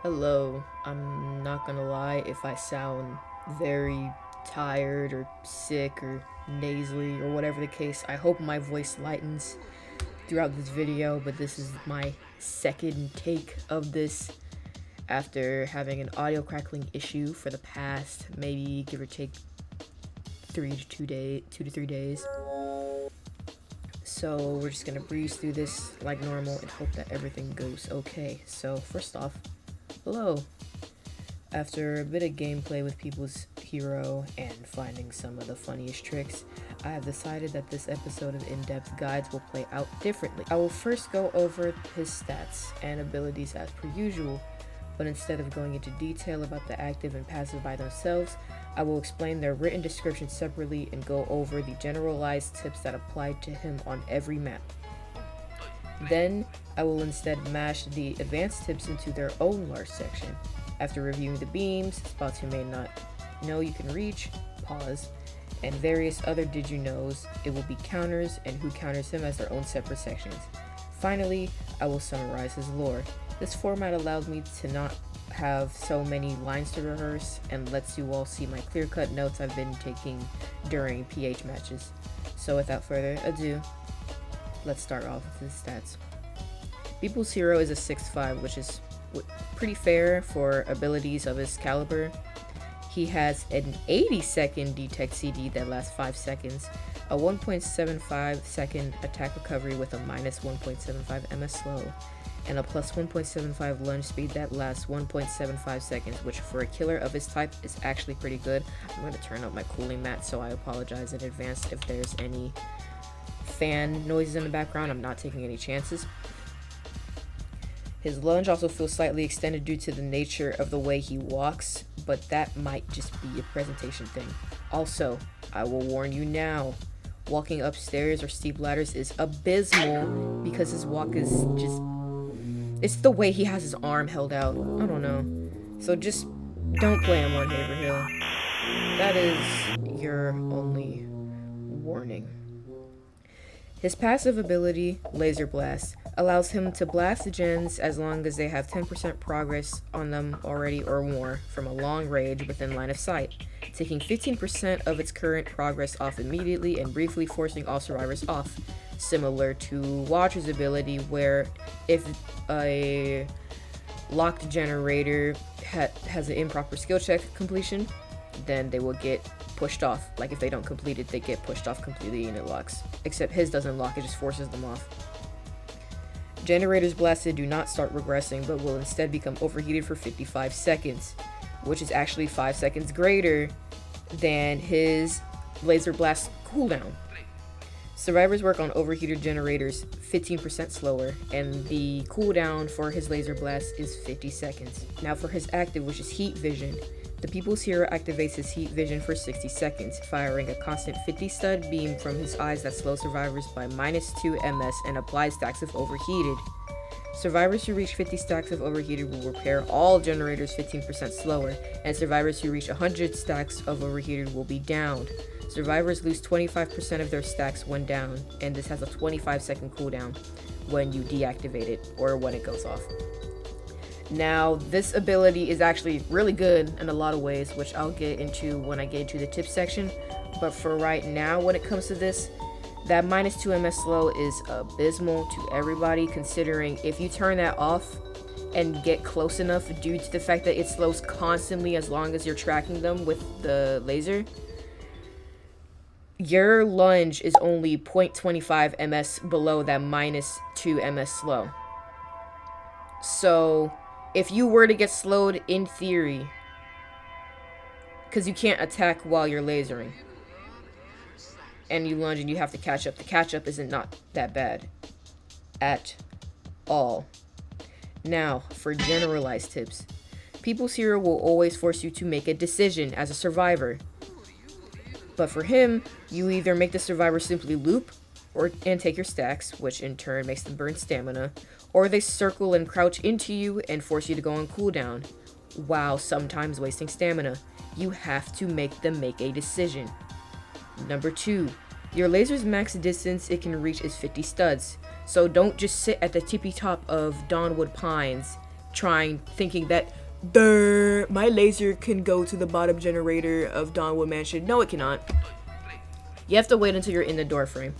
Hello, I'm not gonna lie if I sound very tired or sick or nasally or whatever the case. I hope my voice lightens throughout this video, but this is my second take of this after having an audio crackling issue for the past maybe give or take 2 to 3 days. So we're just gonna breeze through this like normal and hope that everything goes okay. So first off, hello. After a bit of gameplay with people's hero and finding some of the funniest tricks, I have decided that this episode of in-depth guides will play out differently. I will first go over his stats and abilities as per usual, but instead of going into detail about the active and passive by themselves, I will explain their written description separately and go over the generalized tips that apply to him on every map. Then, I will instead mash the advanced tips into their own large section. After reviewing the beams, spots you may not know you can reach, pause, and various other did you knows, it will be counters and who counters him as their own separate sections. Finally, I will summarize his lore. This format allows me to not have so many lines to rehearse and lets you all see my clear-cut notes I've been taking during PH matches. So without further ado, let's start off with his stats. People's hero is a 6'5", which is pretty fair for abilities of his caliber. He has an 80-second detect CD that lasts 5 seconds, a 1.75 second attack recovery with a minus 1.75 ms slow, and a plus 1.75 lunge speed that lasts 1.75 seconds, which for a killer of his type is actually pretty good. I'm going to turn up my cooling mat, so I apologize in advance if there's any fan noises in the background. I'm not taking any chances. His lunge also feels slightly extended due to the nature of the way he walks, but that might just be a presentation thing. Also, I will warn you now, walking upstairs or steep ladders is abysmal because his walk is just... it's the way he has his arm held out. I don't know. So just don't play him on Haverhill. That is your only warning. His passive ability, Laser Blast, allows him to blast the gens as long as they have 10% progress on them already or more from a long range within line of sight, taking 15% of its current progress off immediately and briefly forcing all survivors off, similar to Watcher's ability where if a locked generator has an improper skill check completion, then they will get pushed off. Like if they don't complete it, they get pushed off completely and it locks. Except his doesn't lock, it just forces them off. Generators blasted do not start regressing, but will instead become overheated for 55 seconds, which is actually 5 seconds greater than his laser blast cooldown. Survivors work on overheated generators 15% slower, and the cooldown for his laser blast is 50 seconds. Now for his active, which is heat vision, the people's hero activates his heat vision for 60 seconds, firing a constant 50 stud beam from his eyes that slows survivors by minus 2 ms and applies stacks of overheated. Survivors who reach 50 stacks of overheated will repair all generators 15% slower, and survivors who reach 100 stacks of overheated will be downed. Survivors lose 25% of their stacks when down, and this has a 25-second cooldown when you deactivate it or when it goes off. Now, this ability is actually really good in a lot of ways, which I'll get into when I get into the tips section. But for right now, when it comes to this, that minus 2 ms slow is abysmal to everybody, considering if you turn that off and get close enough due to the fact that it slows constantly as long as you're tracking them with the laser, your lunge is only 0.25 ms below that minus 2 ms slow. So if you were to get slowed in theory, because you can't attack while you're lasering, and you lunge and you have to catch up, the catch up isn't not that bad at all. Now, for generalized tips. People's hero will always force you to make a decision as a survivor. But for him, you either make the survivor simply loop and take your stacks, which in turn makes them burn stamina, or they circle and crouch into you and force you to go on cooldown, while sometimes wasting stamina. You have to make them make a decision. Number 2, your laser's max distance it can reach is 50 studs, so don't just sit at the tippy top of Dawnwood Pines thinking that my laser can go to the bottom generator of Dawnwood Mansion. No, it cannot. You have to wait until you're in the door frame.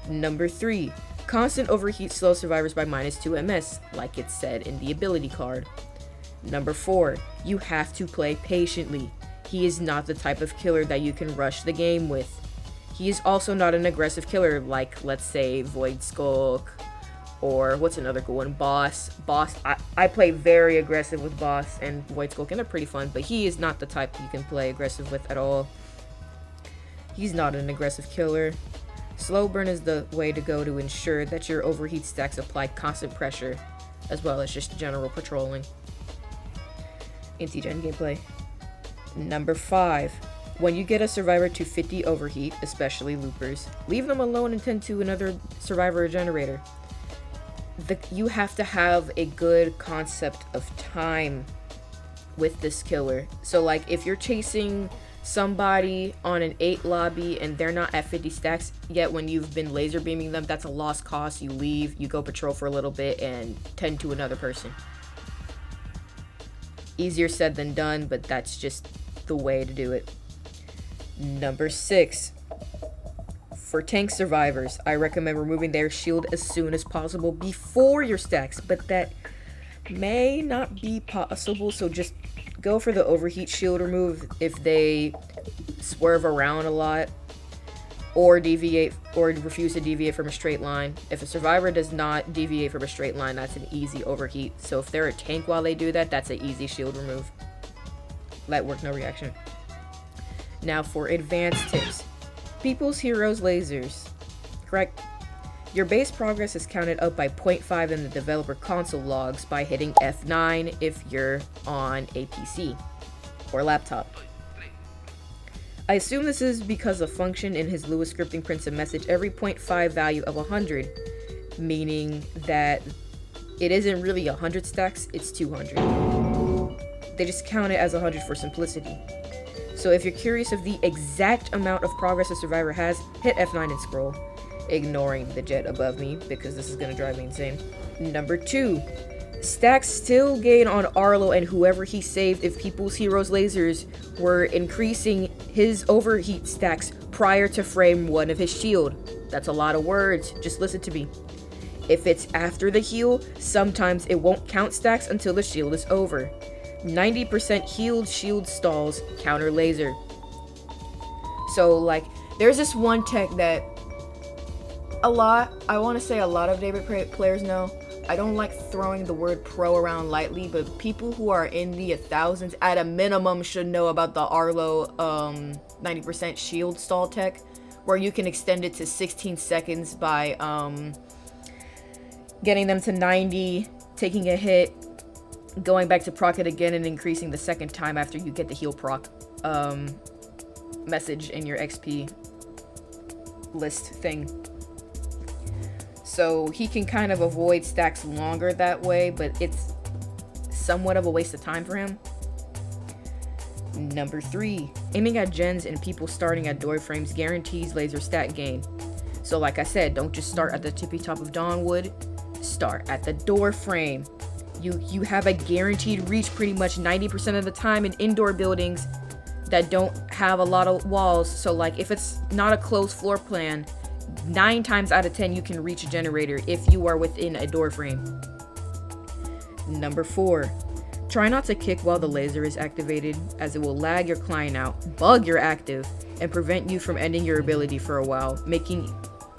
Number 3, constant overheat slows survivors by -2 ms, like it said in the ability card. Number 4, you have to play patiently. He is not the type of killer that you can rush the game with. He is also not an aggressive killer like, let's say, Void Skulk, or what's another good one? Boss. I play very aggressive with Boss and Void Skulk, and they're pretty fun, but he is not the type you can play aggressive with at all. He's not an aggressive killer. Slow burn is the way to go to ensure that your overheat stacks apply constant pressure, as well as just general patrolling. Anti-gen gameplay. Number 5. When you get a survivor to 50 overheat, especially loopers, leave them alone and tend to another survivor or generator. You have to have a good concept of time with this killer. So like if you're chasing somebody on an 8 lobby and they're not at 50 stacks yet, when you've been laser beaming them, that's a lost cause. You leave, you go patrol for a little bit and tend to another person. Easier said than done, but that's just the way to do it. Number 6. For tank survivors, I recommend removing their shield as soon as possible before your stacks, but that may not be possible, so just go for the overheat shield remove if they swerve around a lot or deviate or refuse to deviate from a straight line. If a survivor does not deviate from a straight line, that's an easy overheat. So if they're a tank while they do that, that's an easy shield remove. Light work, no reaction. Now for advanced tips. People's Heroes Lasers. Correct. Your base progress is counted up by 0.5 in the developer console logs by hitting F9 if you're on a PC or laptop. I assume this is because a function in his Lewis scripting prints a message every 0.5 value of 100, meaning that it isn't really 100 stacks, it's 200. They just count it as 100 for simplicity. So if you're curious of the exact amount of progress a survivor has, hit F9 and scroll, ignoring the jet above me because this is going to drive me insane. Number 2, stacks still gain on Arlo and whoever he saved if People's Heroes Lasers were increasing his overheat stacks prior to frame 1 of his shield. That's a lot of words, just listen to me. If it's after the heal, sometimes it won't count stacks until the shield is over. 90% healed shield stalls counter laser. So like there's this one tech that a lot of Daybreak players know. I don't like throwing the word pro around lightly, but people who are in the 1000s at a minimum should know about the Arlo 90% shield stall tech, where you can extend it to 16 seconds by getting them to 90, taking a hit, going back to proc it again, and increasing the second time after you get the heal proc message in your XP list thing. So he can kind of avoid stacks longer that way, but it's somewhat of a waste of time for him. Number 3, aiming at gens and people starting at door frames guarantees laser stat gain. So like I said, don't just start at the tippy top of Dawnwood, start at the door frame. You have a guaranteed reach pretty much 90% of the time in indoor buildings that don't have a lot of walls. So like if it's not a closed floor plan, 9 times out of 10 you can reach a generator if you are within a door frame. Number 4, try not to kick while the laser is activated, as it will lag your client out, bug your active, and prevent you from ending your ability for a while, making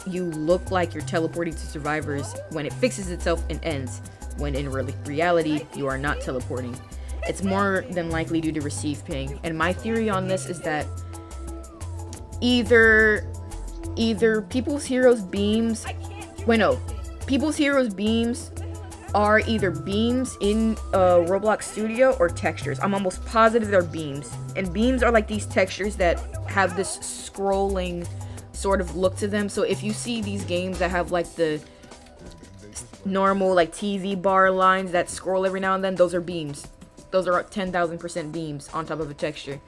you look like you're teleporting to survivors when it fixes itself and ends, when in reality you are not teleporting. It's more than likely due to receive ping, and my theory on this is that either People's Heroes beams, People's Heroes beams are either beams in Roblox Studio or textures. I'm almost positive they're beams, and beams are like these textures that have this scrolling sort of look to them. So if you see these games that have like the normal like TV bar lines that scroll every now and then, those are beams. Those are 10,000% beams on top of a texture.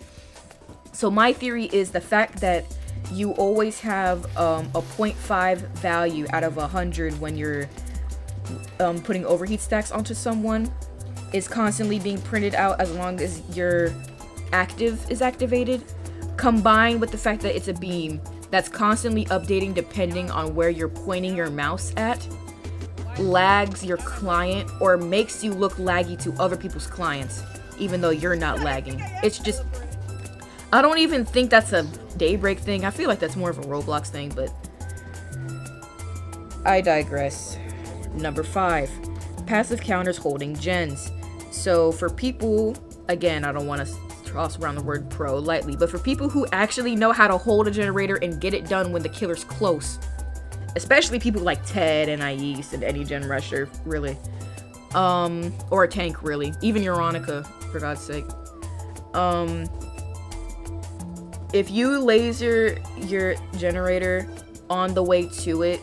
So my theory is the fact that you always have a 0.5 value out of 100 when you're putting overheat stacks onto someone is constantly being printed out as long as your active is activated, combined with the fact that it's a beam that's constantly updating depending on where you're pointing your mouse at, lags your client or makes you look laggy to other people's clients, even though you're not lagging. It's just, I don't even think that's a Daybreak thing. I feel like that's more of a Roblox thing, but I digress. Number 5, passive counters holding gens. So for people, again, I don't want to toss around the word pro lightly, but for people who actually know how to hold a generator and get it done when the killer's close, especially people like Ted and Ice and any gen rusher, really, or a tank, really, even Euronica, for God's sake. If you laser your generator on the way to it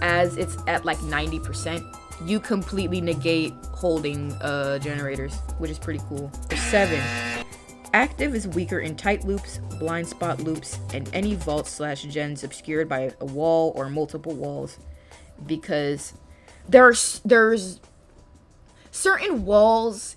as it's at like 90%, you completely negate holding generators, which is pretty cool. 7, active is weaker in tight loops, blind spot loops, and any vault/gens obscured by a wall or multiple walls, because there's certain walls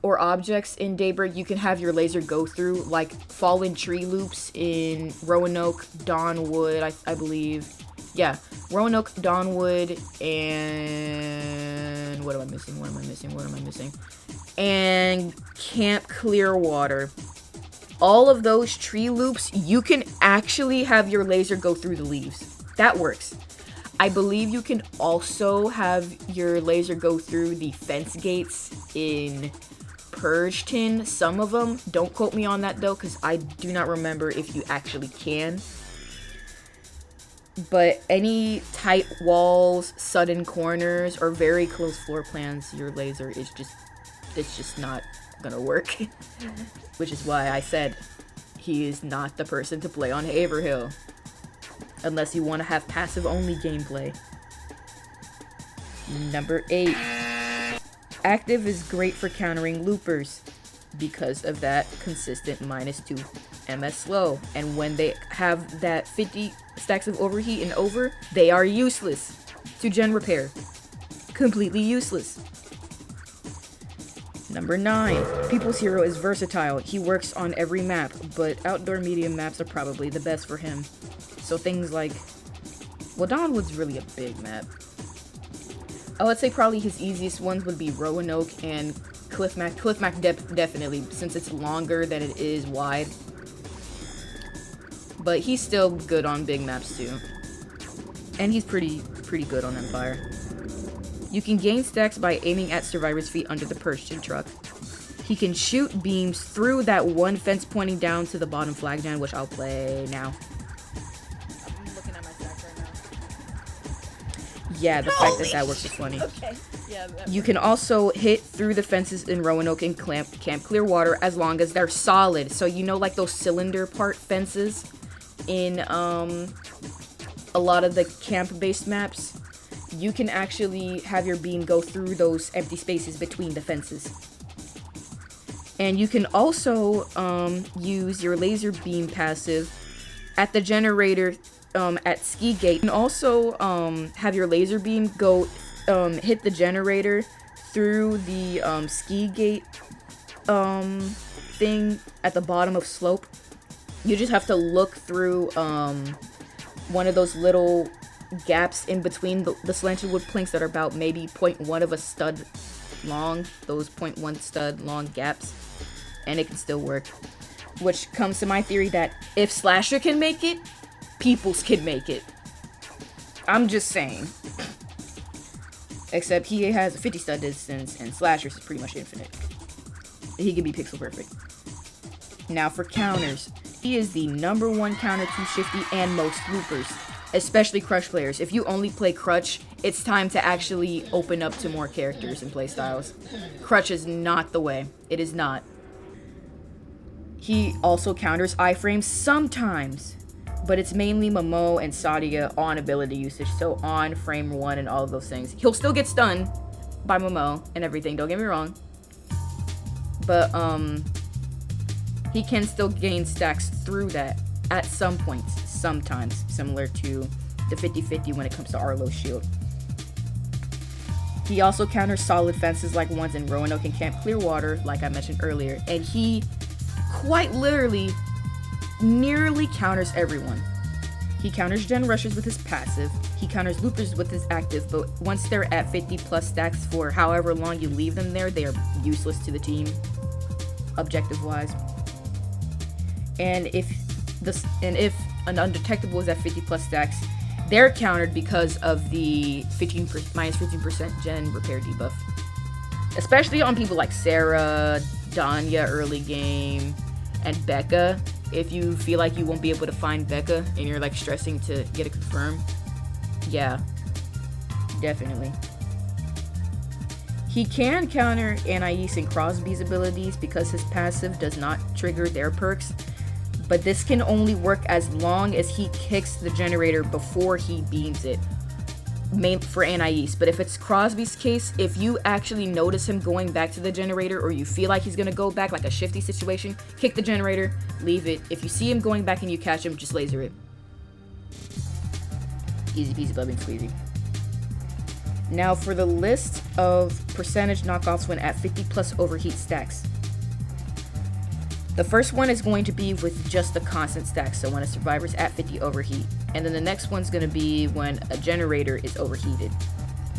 or objects in Daybreak you can have your laser go through, like fallen tree loops in Roanoke, Dawnwood, I believe. Yeah, Roanoke, Dawnwood, and what am I missing? And Camp Clearwater. All of those tree loops, you can actually have your laser go through the leaves. That works. I believe you can also have your laser go through the fence gates in Purgeton. Some of them. Don't quote me on that though, because I do not remember if you actually can. But any tight walls, sudden corners, or very close floor plans, your laser is it's just not gonna work. Which is why I said he is not the person to play on Haverhill. Unless you want to have passive only gameplay. Number 8. Active is great for countering loopers because of that consistent -2 MS slow. And when they have that 50 stacks of overheat and over, they are useless to gen repair. Completely useless. Number 9. People's Hero is versatile. He works on every map, but outdoor medium maps are probably the best for him. So things like, well, Dawnwood's really a big map. I would say probably his easiest ones would be Roanoke and Cliffmac. Cliffmac definitely, since it's longer than it is wide. But he's still good on big maps too. And he's pretty good on Empire. You can gain stacks by aiming at survivors' feet under the Purgeton truck. He can shoot beams through that one fence pointing down to the bottom flag gen, which I'll play now. Yeah, the fact that works is funny. Okay. Yeah, you can also hit through the fences in Roanoke and Camp Clearwater as long as they're solid. So you know, like those cylinder part fences in a lot of the camp-based maps, you can actually have your beam go through those empty spaces between the fences. And you can also use your laser beam passive at the generator at Ski Gate. You can also have your laser beam go hit the generator through the Ski Gate thing at the bottom of slope. You just have to look through one of those little gaps in between the slanted wood planks that are about maybe 0.1 of a stud long. Those 0.1 stud long gaps. And it can still work. Which comes to my theory that if Slasher can make it, Peoples can make it. I'm just saying. Except he has a 50 stud distance and Slasher's is pretty much infinite. He can be pixel perfect. Now for counters. He is the #1 counter to Shifty and most loopers. Especially Crutch players. If you only play Crutch, it's time to actually open up to more characters and playstyles. Crutch is not the way. It is not. He also counters iframes sometimes. But it's mainly Momo and Sadia on ability usage, so on frame 1 and all of those things. He'll still get stunned by Momo and everything, don't get me wrong. But, he can still gain stacks through that at some points, sometimes, similar to the 50-50 when it comes to Arlo's shield. He also counters solid fences like ones in Roanoke and Camp Clearwater, like I mentioned earlier, and he quite literally nearly counters everyone. He counters gen rushers with his passive, he counters loopers with his active, but once they're at 50 plus stacks for however long you leave them there, they are useless to the team, objective wise. And if an undetectable is at 50 plus stacks, they're countered because of the minus 15% gen repair debuff. Especially on people like Sarah, Danya early game, and Becca. If you feel like you won't be able to find Becca and you're like stressing to get it confirmed, yeah, definitely. He can counter Anais and Crosby's abilities because his passive does not trigger their perks, but this can only work as long as he kicks the generator before he beams it, for Anais. But if it's Crosby's case, if you actually notice him going back to the generator, or you feel like he's gonna go back, like a shifty situation, kick the generator, leave it. If you see him going back and you catch him, just laser it. Easy peasy lemon squeezy. Now for the list of percentage knockoffs when at 50 plus overheat stacks. The first one is going to be with just the constant stack, so when a survivor's at 50 overheat. And then the next one's going to be when a generator is overheated,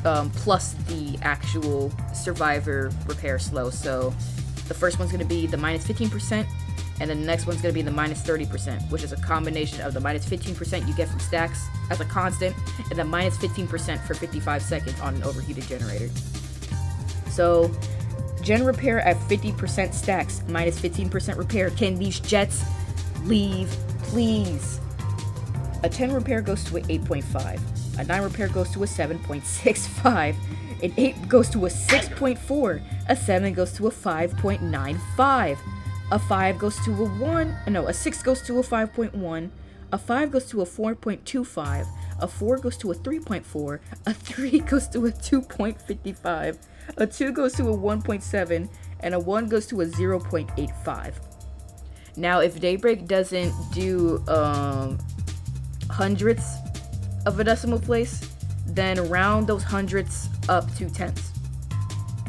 plus the actual survivor repair slow. So the first one's going to be the minus 15%, and then the next one's going to be the minus 30%, which is a combination of the minus 15% you get from stacks as a constant, and the minus 15% for 55 seconds on an overheated generator. So gen repair at 50% stacks, minus 15% repair. Can these jets leave, please? A 10 repair goes to an 8.5. A 9 repair goes to a 7.65. An 8 goes to a 6.4. A 7 goes to a 5.95. A 5 goes to a 1. No, a 6 goes to a 5.1. A 5 goes to a 4.25. A 4 goes to a 3.4. A 3 goes to a 2.55. A 2 goes to a 1.7, and a 1 goes to a 0.85. Now, if Daybreak doesn't do hundredths of a decimal place, then round those hundredths up to tenths.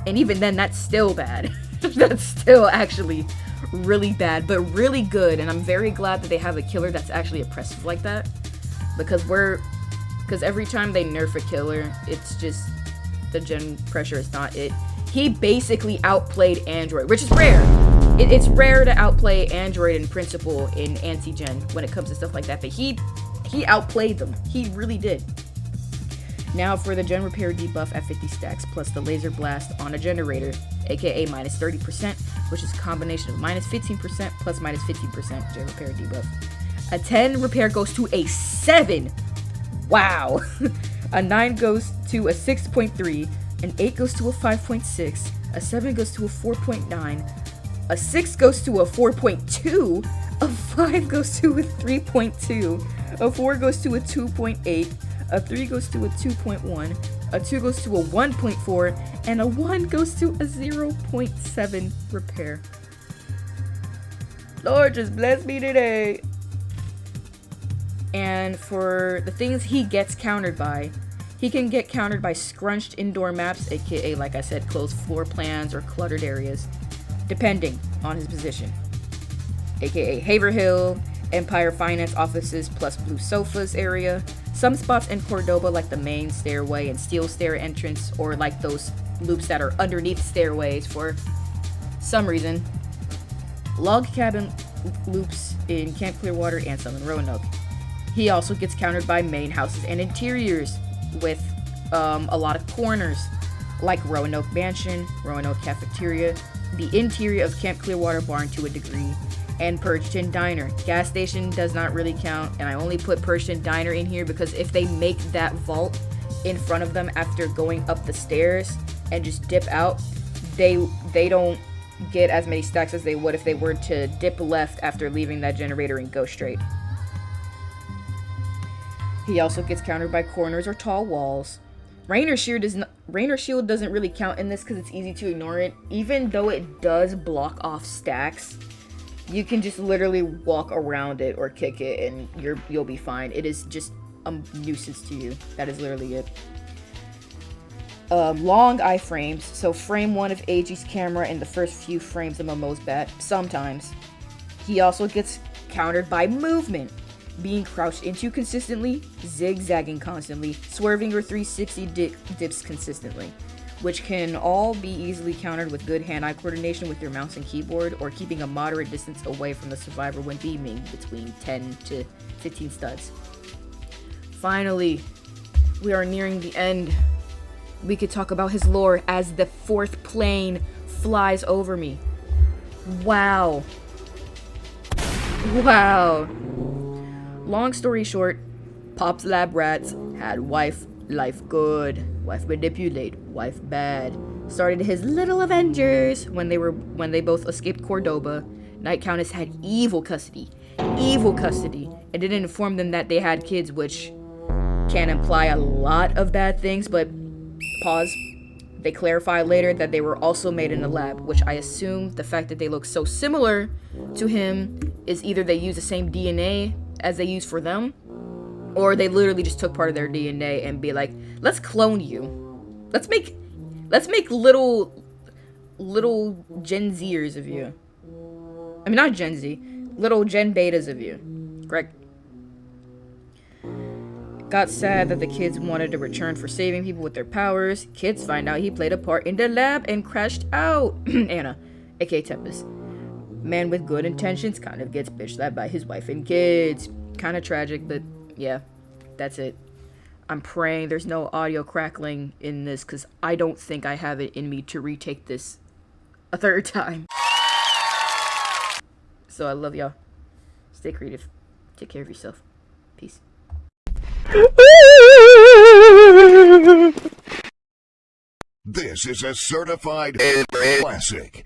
And even then, that's still bad. That's still actually really bad, but really good. And I'm very glad that they have a killer that's actually oppressive like that, because every time they nerf a killer, it's just the gen pressure is not it. He basically outplayed Android, which is rare. It's rare to outplay Android in principle in anti-gen when it comes to stuff like that, but he outplayed them. He really did. Now for the gen repair debuff at 50 stacks plus the laser blast on a generator, aka minus 30%, which is a combination of minus 15% plus minus 15% gen repair debuff. A 10 repair goes to a 7. Wow. A 9 goes to a 6.3, an 8 goes to a 5.6, a 7 goes to a 4.9, a 6 goes to a 4.2, a 5 goes to a 3.2, a 4 goes to a 2.8, a 3 goes to a 2.1, a 2 goes to a 1.4, and a 1 goes to a 0.7 repair. Lord, just bless me today. And for the things he gets countered by, he can get countered by scrunched indoor maps, aka, like I said, closed floor plans or cluttered areas, depending on his position, aka Haverhill, Empire Finance offices plus blue sofas area, some spots in Cordoba like the main stairway and steel stair entrance, or like those loops that are underneath stairways for some reason, log cabin loops in Camp Clearwater and some in Roanoke. He also gets countered by main houses and interiors with a lot of corners, like Roanoke Mansion, Roanoke Cafeteria, the interior of Camp Clearwater Barn to a degree, and Purgeton Diner. Gas station does not really count, and I only put Purgeton Diner in here because if they make that vault in front of them after going up the stairs and just dip out, they don't get as many stacks as they would if they were to dip left after leaving that generator and go straight. He also gets countered by corners or tall walls. Rainer Shield doesn't really count in this because it's easy to ignore it. Even though it does block off stacks, you can just literally walk around it or kick it and you'll be fine. It is just a nuisance to you. That is literally it. long iframes. So frame 1 of AG's camera and the first few frames of Momo's bat, sometimes. He also gets countered by movement, being crouched into consistently, zigzagging constantly, swerving or 360 dips consistently, which can all be easily countered with good hand-eye coordination with your mouse and keyboard, or keeping a moderate distance away from the survivor when beaming between 10 to 15 studs. Finally, we are nearing the end. We could talk about his lore as the 4th plane flies over me. Wow. Wow. Long story short, Pop's lab rats had wife, life good, wife manipulate, wife bad. Started his little Avengers when they both escaped Cordoba. Night Countess had evil custody, and didn't inform them that they had kids, which can imply a lot of bad things, but pause. They clarify later that they were also made in a lab, which I assume the fact that they look so similar to him is either they use the same DNA as they use for them, or they literally just took part of their DNA and be like, let's clone you. Let's make little Gen Zers of you. I mean, not Gen Z, little Gen Betas of you. Correct? Got sad that the kids wanted to return for saving people with their powers. Kids find out he played a part in the lab and crashed out. Anna, aka Tempest. Man with good intentions kind of gets bitch slapped by his wife and kids. Kind of tragic, but yeah, that's it. I'm praying there's no audio crackling in this, because I don't think I have it in me to retake this a 3rd time. So I love y'all. Stay creative. Take care of yourself. Peace. This is a certified classic.